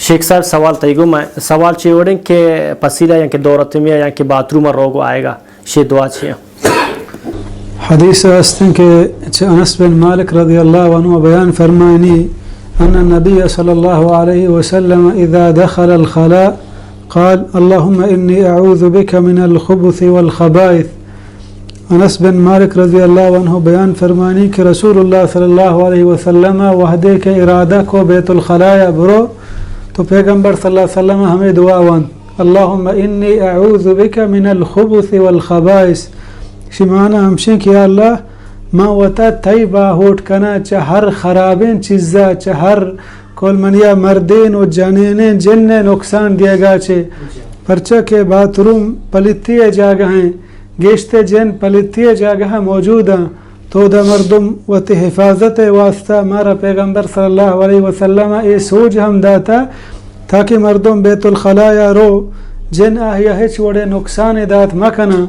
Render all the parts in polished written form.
شیخ صاحب سوال تیگو میں سوال چیوڑیں کہ پسیلہ یا کہ دورتمیہ یا کہ باتروم روگو آئے گا شی دعا چیئے حدیث استن کہ انس بن مالک رضی اللہ عنہ بیان فرمائنی ان النبی صلی اللہ علیہ وسلم اذا دخل الخلاء قال اللهم انی اعوذ بک من الخبث والخبائث. انس بن مالک رضی اللہ عنہ بیان فرمانی کہ رسول اللہ صلی اللہ علیہ وسلم وحدے کے ارادہ کو بیت الخلاء برو تو پیغمبر صلی اللہ علیہ وسلم ہمیں دعا وان اللہم انی اعوذ بک من الخبث والخبائث شمانا ہمشن کہ یا اللہ ما وطا طیبہ ہوٹ کنا چا ہر خرابین چیزا چا ہر کول منیا مردین و جانین جن نقصان دیا گا چھے پرچہ کے باتروم پلیتی جاگہ ہیں گیشتے جن پلیتی جاگہ موجود ہیں تو دا مردم وتی حفاظت واسطہ مارا پیغمبر صلی اللہ علیہ وسلم اے سوج ہم داتا تاکہ مردم بیت الخلاء رو جن آہیا ہچ وڑے نقصان دات مکنا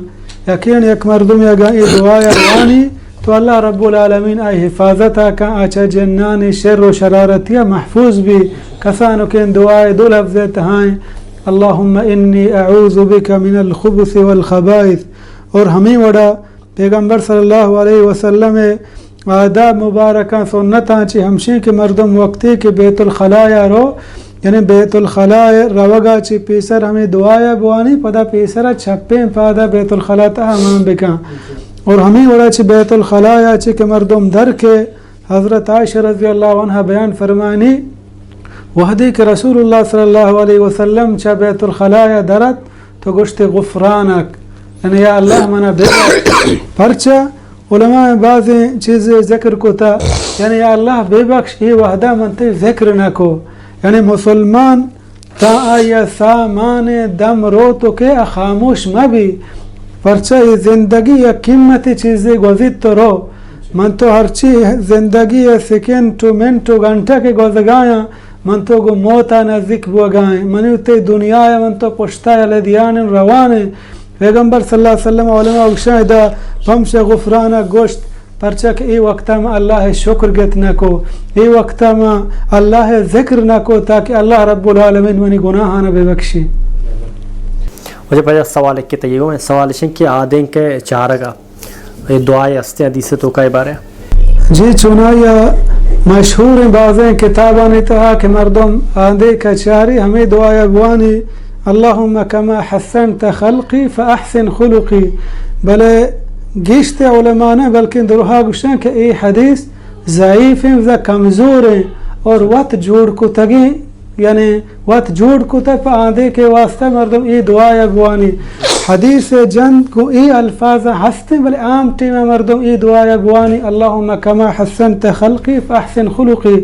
یقین یک مردم یا گا ای دعا روانی تو اللہ رب العالمین آئی حفاظت کا آچا جنان شر و شرارتیا محفوظ بھی کسانو کے دعائے دو لفظ تہائیں اللہم انی اعوذ بک من الخبث والخبائث. اور ہمیں وڑا پیغمبر صلی اللہ علیہ وسلم آداب مبارکہ سنتاں چی ہمشیں کہ مردم وقتی کہ بیت الخلاء رو یعنی بیت الخلاء روگا چی پیسر ہمیں دعایا بوانی پدا پیسر چھپیں پادا بیت الخلاء تا ہمان بکا. اور ہمیں وڑا چی بیت الخلاء چی کہ مردم در کے حضرت عائشہ رضی اللہ عنہ بیان فرمانی وحدی کہ رسول اللہ صلی اللہ علیہ وسلم چا بیت الخلاء درت تو گشت غفرانک یعنی یا اللہ منا بے پرچہ علماء بعض چیزیں ذکر کو تا یعنی یا اللہ بے بخش یہ وحدہ منتے ذکر نہ کو یعنی مسلمان تا آیا سامان دم رو تو کہ خاموش مبی پرچہ یہ زندگی یا قیمتی چیزیں گوزید تو رو من تو ہرچی زندگی سیکنڈ تو منٹ تو گھنٹہ کے گوزگایا من تو گو موتا نزدیک بوگائیں منی تے دنیا من تو پشتا لدیان روانے پیغمبر صلی اللہ علیہ وسلم علماء اگشاہدہ پمش غفرانہ گوشت پرچہ کہ ای وقتا میں اللہ شکر گت نہ کو ای وقتا میں اللہ ذکر نہ کو تاکہ اللہ رب العالمین منی گناہانا بے بخشی. مجھے پہلے سوال ایک کی تیگو میں سوال شن کہ آدین کے چارگا یہ دعائیں استے حدیث تو کئی بارے جی چنایا مشہور بعضیں کتابانی تہا کہ مردم آدھے کا چاری ہمیں دعائیں بوانی اللہم کما حسنت خلقی فاحسن خلقی بلے گیشت علماء نے بلکہ درہا گوشن کہ ای حدیث ضعیف ہیں و کمزور ہیں اور وقت جوڑ کو تگیں یعنی وقت جوڑ کو تک آدھے کے واسطہ مردم ای دعائیں بوانی حدیث جند کو ای الفاظ ہستے بلے عام ٹیمہ مردم ای دعائیں بوانی اللہم کما حسنت خلقی فاحسن خلقی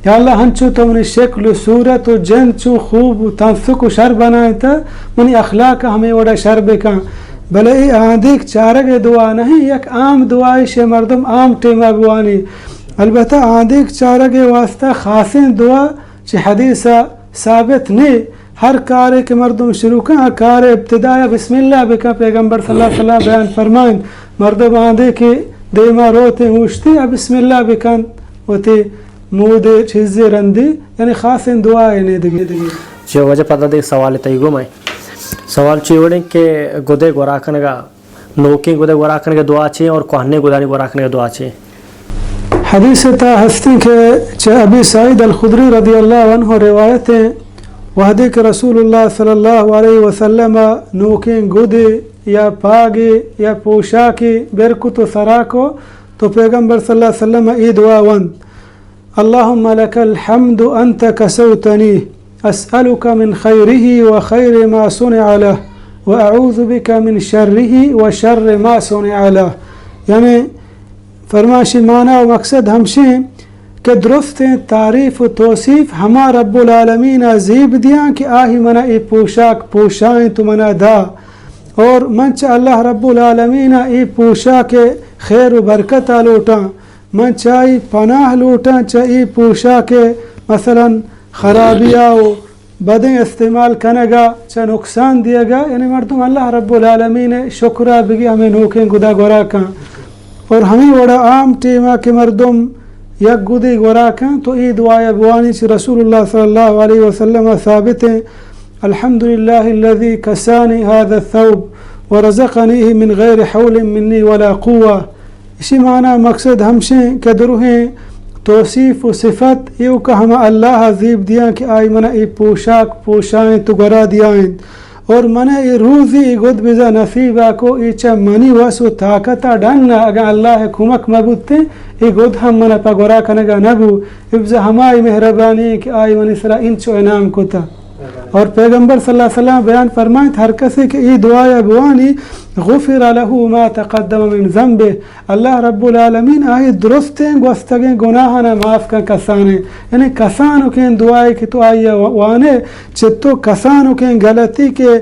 یا اللہ ہنچو تو منی شکل و صورت و جن چو خوب و تنسک و شر بنائے تا منی اخلاق ہمیں وڑا شر بکا بلے ای آدھیک چارگ دعا نہیں یک عام دعائی شے مردم عام ٹیمہ بوانی البتہ آدھیک چارگ واسطہ خاصین دعا چی حدیثہ ثابت نہیں ہر کارے کے مردم شروع کن کار ابتدایا بسم اللہ بکا پیغمبر صلی اللہ علیہ وسلم بیان فرمائن مردم آدھے کی دیما روتے ہوشتی بسم اللہ بکن ہوتی مود چیزیں رندی یعنی خاص دعائیں نہیں دگی جو وجہ پتہ دے سوال تیگو میں سوال چیوڑیں کہ گدے گوراکن گا نوکیں گدے گوراکن گا دعا چاہیے اور کوہنے گدانی گوراکن گا دعا چاہیے. حدیث تا ہستی کہ ابی سعید الخدری رضی اللہ عنہ روایتیں وحدی کہ رسول اللہ صلی اللہ علیہ وسلم نوکیں گدے یا پاگے یا پوشاکی برکت و سراکو تو پیغمبر صلی اللہ علیہ وسلم ای دعا وند اللهم لك الحمد أنت كسوتني أسألك من خيره وخير ما صنع له وأعوذ بك من شره وشر ما صنع له. یعنی فرماشی معنی و مقصد ہمشیں کہ درست تعریف و توصیف ہما رب العالمین عزیب دیاں کہ آہی منا ای پوشاک پوشائیں تو منا دا اور منچ اللہ رب العالمین ای پوشاک خیر و برکت لوٹاں من چاہی پناہ لوٹاں چاہی پوشا کے مثلا خرابیاں و بدیں استعمال کنگا چاہ نقصان دیا گا یعنی مردم اللہ رب العالمین شکرہ بگی ہمیں نوکیں گدا گورا کن. اور ہمیں وڑا عام ٹیمہ کہ مردم یک گودی گورا کن تو ای دعای بوانی چی رسول اللہ صلی اللہ علیہ وسلم ثابت ہیں الحمدللہ الذی کسانی هذا الثوب ورزقنیه من غیر حول منی ولا قوة. اسی معنی مقصد ہمشیں کہ دروہیں توصیف و صفت یو کہ ہم اللہ عزیب دیا کہ آئی منہ ای پوشاک پوشائیں تو گرا دیائیں اور منہ ای روزی گد بزا نصیبہ کو ای چا منی واسو طاقتا ڈنگنا اگر اللہ کمک مبودتے ای گد ہم منہ پا گرا کنگا نبو ابزا ہمائی مہربانی کہ آئی منی سرا انچو انعام کتا. اور پیغمبر صلی اللہ علیہ وسلم بیان فرمائیں ہر کسی کہ ای دعای بوانی غفر له ما تقدم من ذنبه اللہ رب العالمین آئی درستیں گوستگیں گناہانا معاف کن کسانے یعنی کسانو کے دعائی کہ تو آئی وانے چھتو کسانو کے غلطی کے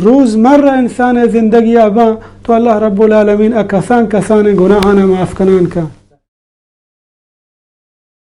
روز مرہ انسان زندگی آباں تو اللہ رب العالمین کسان گناہانا معاف کنان کا.